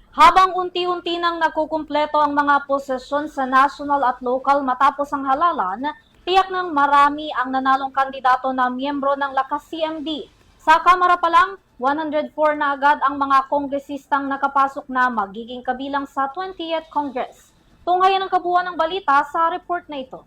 Habang unti-unti nang nakukumpleto ang mga posisyon sa national at local matapos ang halalan, tiyak ng marami ang nanalong kandidato na miyembro ng Lakas CMD. Sa Kamara pa lang, 104 na agad ang mga kongresistang nakapasok na magiging kabilang sa 20th Congress. Tunghayan ang kabuuan ng balita sa report na ito.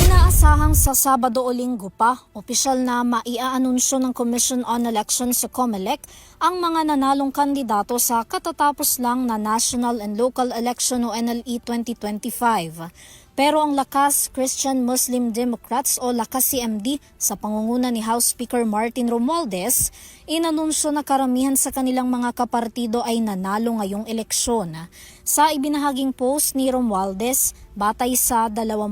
Inaasahang sa Sabado o Linggo pa, opisyal na maiaanunsyo ng Commission on Elections sa COMELEC ang mga nanalong kandidato sa katatapos lang na National and Local Election o NLE 2025. Pero ang Lakas Christian Muslim Democrats o Lakas CMD sa pangunguna ni House Speaker Martin Romualdez, inanunsyo na karamihan sa kanilang mga kapartido ay nanalo ngayong eleksyon. Sa ibinahaging post ni Romualdez, batay sa 26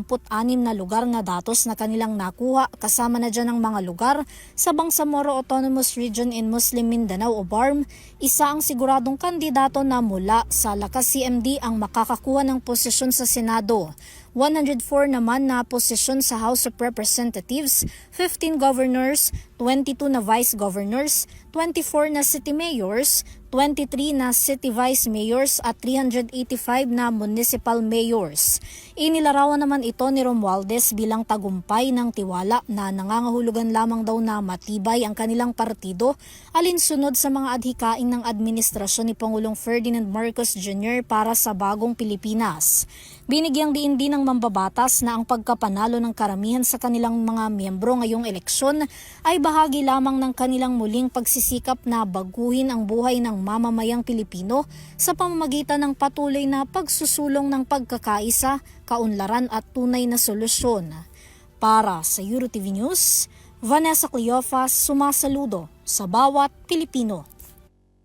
na lugar na datos na kanilang nakuha, kasama na dyan ang mga lugar sa Bangsamoro Autonomous Region in Muslim Mindanao o BARM, isa ang siguradong kandidato na mula sa Lakas CMD ang makakakuha ng posisyon sa Senado. 104 naman na posisyon sa House of Representatives, 15 governors, 22 na vice governors, 24 na city mayors, 23 na city vice mayors at 385 na municipal mayors. Inilarawan naman ito ni Romualdez bilang tagumpay ng tiwala na nangangahulugan lamang daw na matibay ang kanilang partido alinsunod sa mga adhikain ng administrasyon ni Pangulong Ferdinand Marcos Jr. para sa bagong Pilipinas. Binigyang diin din ng mambabatas na ang pagkapanalo ng karamihan sa kanilang mga miyembro ngayong eleksyon ay bahagi lamang ng kanilang muling pagsisikap na baguhin ang buhay ng mamamayang Pilipino sa pamamagitan ng patuloy na pagsusulong ng pagkakaisa, kaunlaran at tunay na solusyon. Para sa EuroTV News, Vanessa Cleofas sumasaludo sa bawat Pilipino.